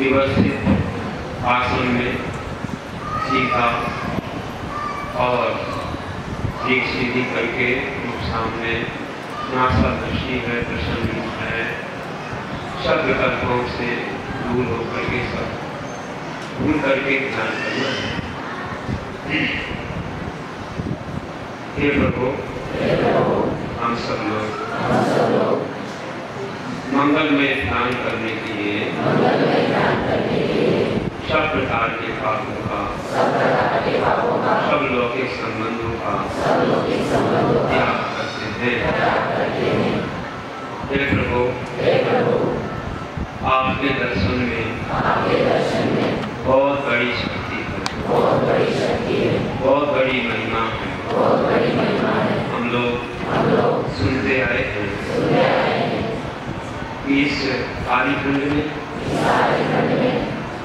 व्यवस्थित आसन में सीखा और एक सीधी करके सामने नासा दृष्टि है, प्रसन्न है, सब विकल्पों से दूर होकर के सब भूल करके ध्यान करना है। हे प्रभु, हम सब लोग मंगल में ध्यान करने के लिए सब प्रकार के पापों का, सब लौकिक संबंधों का त्याग करते हैं। हे प्रभु, आपके दर्शन में बहुत बड़ी शक्ति है, बहुत बड़ी महिमा है। हम लोग सुनते आए हैं इस आदिखंड में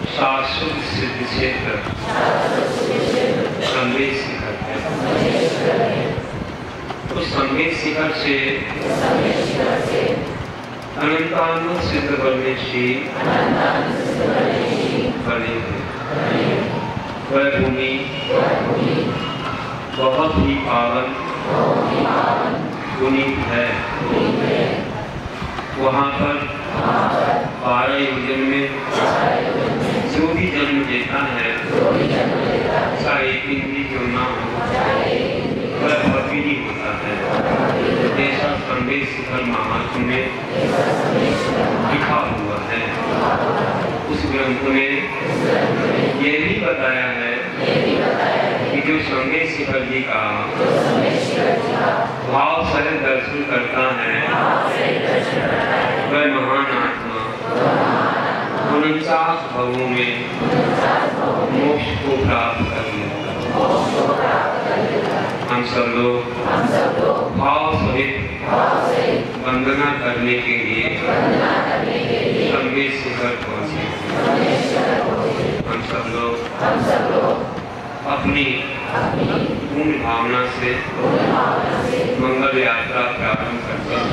शाश्वत सिद्ध क्षेत्र संवेद शिखर है। उस संवेद शिखर से अनंतानंद सिद्ध परमेश्वरी बने हैं। वह भूमि बहुत ही पावन पुनीत है। वहाँ पर 12 योजन में जो भी जन्म लेता है, चाहे एक दिन भी क्यों ना हो, वह भव्य ही होता है। जैसा संवेद शिखर महात्म में लिखा हुआ है। उस ग्रंथ में यह भी बताया है कि जो संवेद शिखर जी का भाव सहित दर्शन करता है, वह महान आत्मा 49 भवों में मोक्ष को प्राप्त कर लेता। हम सब लोग भाव सहित वंदना करने के लिए संवेद शिखर पहुँचे। हम सब लोग अपनी पूर्ण भावना से मंगल यात्रा प्रारंभ करते हैं।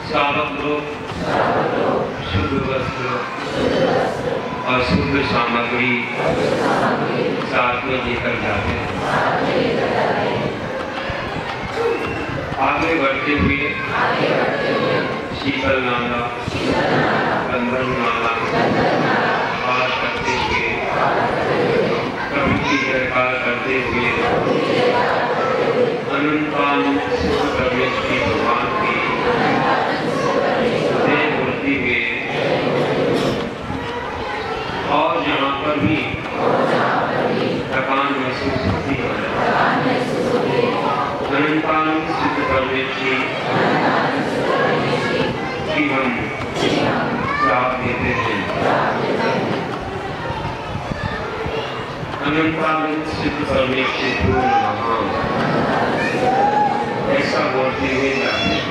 श्रावक लोग शुद्ध वस्त्र और शुद्ध सामग्री साथ में लेकर जाते हैं। आगे बढ़ते हुए शीतल नाला, गंधर्व नाला पार करते हुए, प्रभु की जयकार करते हुए अनंतानंद सिद्ध परमेश्वरी भगवान की जय बोलते हुए, और जहाँ पर भी थकान महसूस होती है, अनंतानंद सिद्ध परमेश्वरी की हम श्राप देते हैं। अनंतानंद सिद्ध परमेश्वरी पूर्ण महान, ऐसा बोलते हुए जाते हैं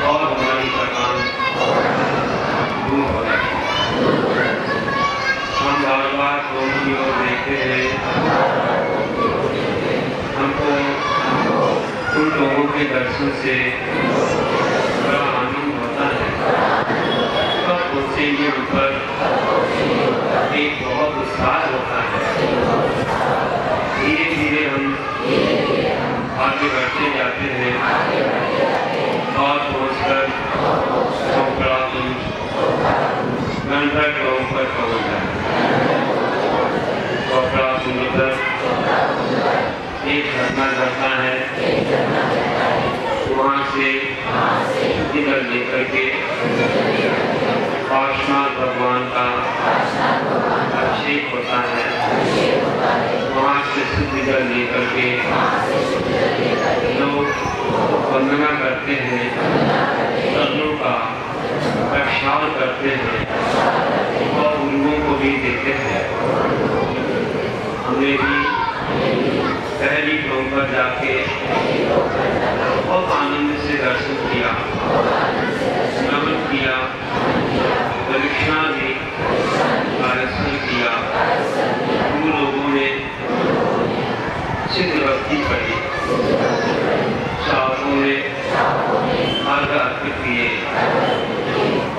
और हमारी थकान दूर हो जाती है। हम बार बार प्रभु की ओर देखते हैं। हमको उन लोगों के दर्शन से बड़ा आनंद होता है। तब उनसे ये ऊपर एक बहुत उत्साह होता है। धीरे धीरे हम आगे बढ़ते जाते हैं और पहुँचकर चौपड़ा गंधर्व लोगों पर पहुँच जाते हैं। चौपड़ा पर एक घटना घटता है। वहाँ से इधर लेकर के पार्श्वनाथ भगवान का अभिषेक होता है। वहाँ से शुद्ध जल लेकर के लोग वंदना करते हैं, सबलों का प्रक्षालन करते हैं और गुरुओं को भी देते हैं। हमने भी पहली फ्लोर पर जाके बहुत आनंद से दर्शन किया, नमन किया, दक्षिणा दी, दर्शन किया। उन लोगों ने सिद्ध भक्ति पढ़ी, साधुओं ने अर्घ अर्पित किए।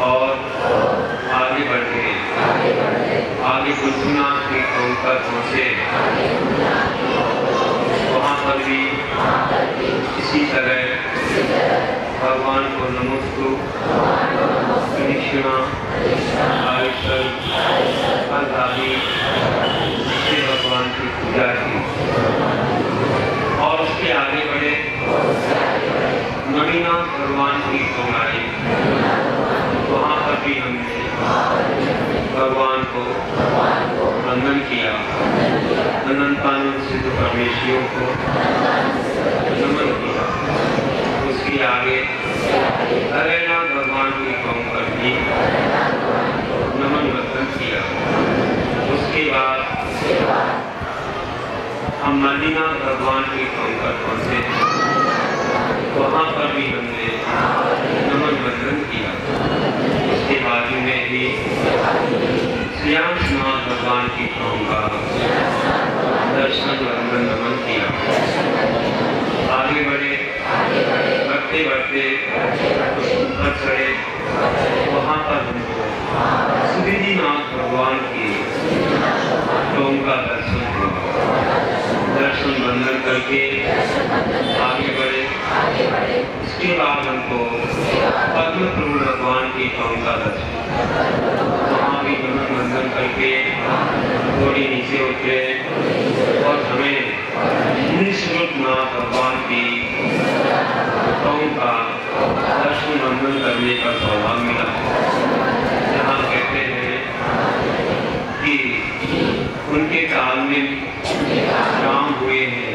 और आगे बढ़ गए। आगे कुलनाथ की कौम पर पहुँचे। वहाँ पर भी इसी तरह भगवान को नमस्कार आदि से भगवान की पूजा की और उसके आगे बढ़े। नवीनाथ भगवान की कौम आई। वहाँ पर भी हमने भगवान को वंदन किया। अनंतानंद सिद्ध परमेश्वरों को नमन किया। उसके आगे हरेनाथ भगवान की कौम पर भी नमन वंदन किया। उसके बाद हम मदीनाथ भगवान की कौम पर पहुँचे। वहाँ पर भी हमने नमन वंदन किया। उसके बाजू में भी श्यामनाथ भगवान की कौम का दर्शन वंदन नमन किया। आगे बढ़े। बढ़ते बढ़ते ऊपर चढ़े। वहाँ पर हमको सुरीनाथ भगवान की कौम का दर्शन हुआ। दर्शन वंदन करके आगे बढ़े। इसके बाद हमको पद्म प्रभु भगवान की कौम का दर्शन। वहाँ भी नमन वंदन करके थोड़ी नीचे उतरे और हमें निःशुल्कनाथ भगवान की कौम का दर्शन वंदन करने का सौभाग्य मिला। जहाँ कहते हैं कि उनके काल में राम हुए हैं।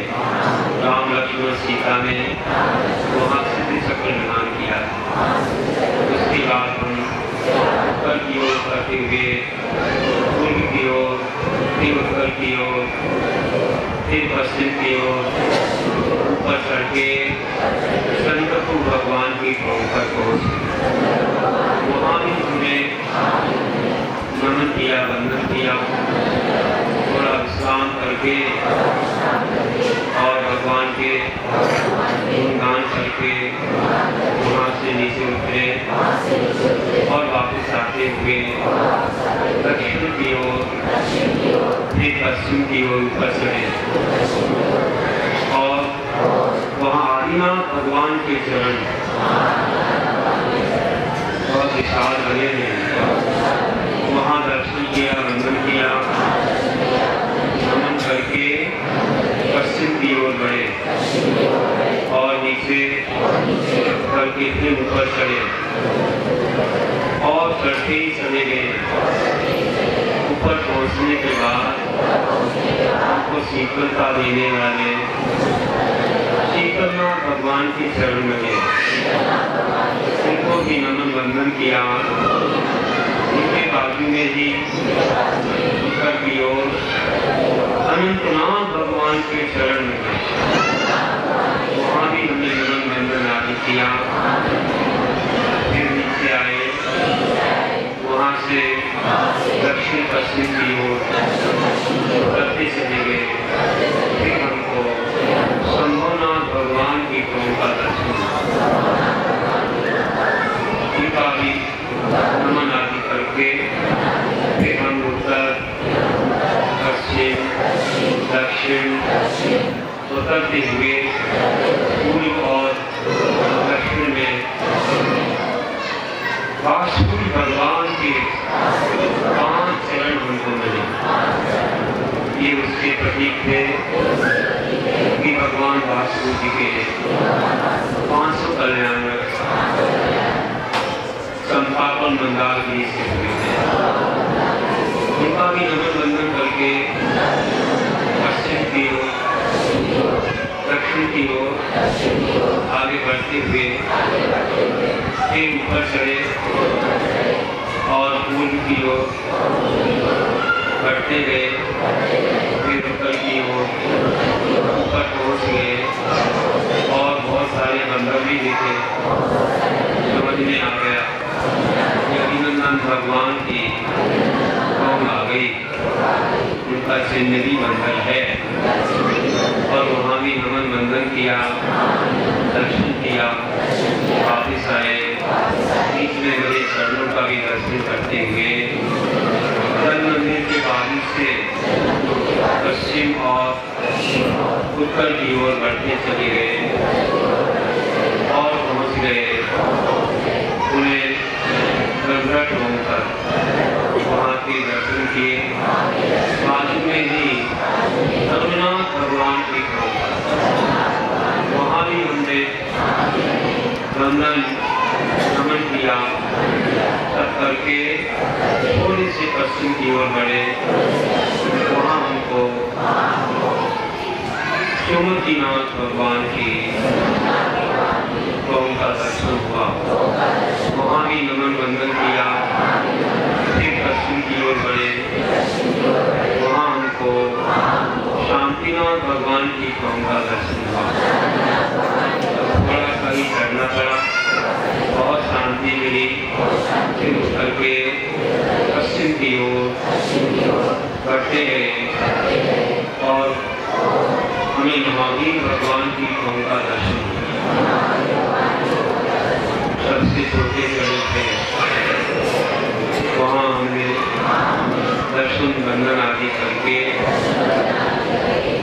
राम लक्ष्मण सीता ने वहाँ सिद्धि चक्र निर्माण किया। उसके बाद हम उत्तर की ओर करते हुए पूर्व की ओर, फिर उत्तर की ओर, फिर पश्चिम की ओर ऊपर चढ़ के शंकरपुर भगवान की कौम पर पहुँचे। वहाँ भी हमने नमन किया, वंदन किया, थोड़ा विश्राम करके और भगवान के गुणगान करके वहाँ से नीचे उतरे और वापस आते हुए दक्षिण की ओर, फिर पश्चिम की ओर ऊपर चढ़े और वहाँ आदिनाथ भगवान के चरण बहुत विशाल बने हैं। वहाँ दर्शन किया, वंदन किया, नमन करके पश्चिम की ओर बढ़े और नीचे करके फिर ऊपर चढ़े और चढ़ते ही चले गए। ऊपर पहुँचने के बाद हमको शीतलता देने वाले शीतलनाथ भगवान के चरण लगे। उनको भी नमन वंदन किया। उनके बाजू में ही उत्तर की ओर अनंतनाथ भगवान के चरण लगे। वहाँ भी हमने नमन वंदन आदि किया। फिर नीचे आए। वहाँ से दक्षिण पश्चिम की ओर करते चले गए। फिर हमको शंभुनाथ भगवान की कौम का दर्शन उनका भी नमन आदि करके फिर हम उत्तर, पश्चिम, दक्षिण उतरते हुए पूर्व और दक्षिण में वासुदेव भगवान के 5 चरण हमको मिले। ये उसके प्रतीक थे कि भगवान वासुदेव जी के 500 कल्याण संस्थापन मंदार भी से हुए थे। उनका भी नमन वंदन करके पश्चिम की ओर, दक्षिण की ओर आगे बढ़ते हुए फिर ऊपर चढ़े और पूर्व की ओर बढ़ते गए। फिर उत्तर की ओर ऊपर पहुँच गए और बहुत सारे बंदर भी देखे। समझ में आ गया अभिनंदन भगवान की कौम आ गई। उनका चिन्ह भी बंदर है और वहाँ भी नमन वंदन किया, दर्शन किया, वापिस आए। इतने बड़े चरणों का भी दर्शन करते हुए जल मंदिर के बाजू से पश्चिम और उत्तर की ओर बढ़ते चले गए और पहुंच गए उन्हें गंगट होकर वहाँ के दर्शन किए। बाजू में ही रघुनाथ भगवान की कृपा, वहाँ भी हमने वंदन नमन किया। तब करके थोड़े से पश्चिम की ओर बढ़े, वहाँ हमको सुमतिनाथ भगवान की गौ का दर्शन हुआ। वहाँ भी नमन वंदन किया। फिर पश्चिम की ओर बढ़े, वहाँ हमको शांतिनाथ भगवान की गौ का दर्शन हुआ। थोड़ा कहीं चढ़ना पड़ा, बहुत शांति मिली। फिर उठ करके पश्चिम की ओर बढ़ते गए और हमें महावीर भगवान की गौ का दर्शन हुआ। सबसे छोटे बड़े थे, वहाँ हमने दर्शन वंदन आदि करके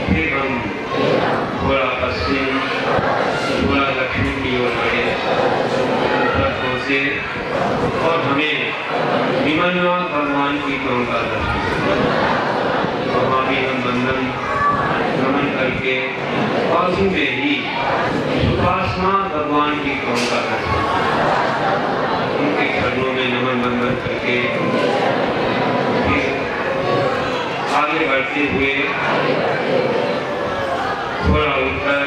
फिर हम थोड़ा पश्चिम थोड़ा दक्षिण की ओर बढ़े, ऊपर पहुँचे और हमें विमलनाथ भगवान की गौ का दर्शन। वहाँ भी हम वंदन नमन करके बाजू में ही सुभाषनाथ भगवान की गौ का दर्शन, उनके चरणों में नमन वंदन करके फिर आगे बढ़ते हुए थोड़ा उत्तर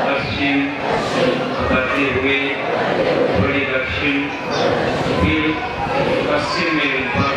पश्चिम बढ़ते हुए थोड़ी दक्षिण, फिर पश्चिम में ऊपर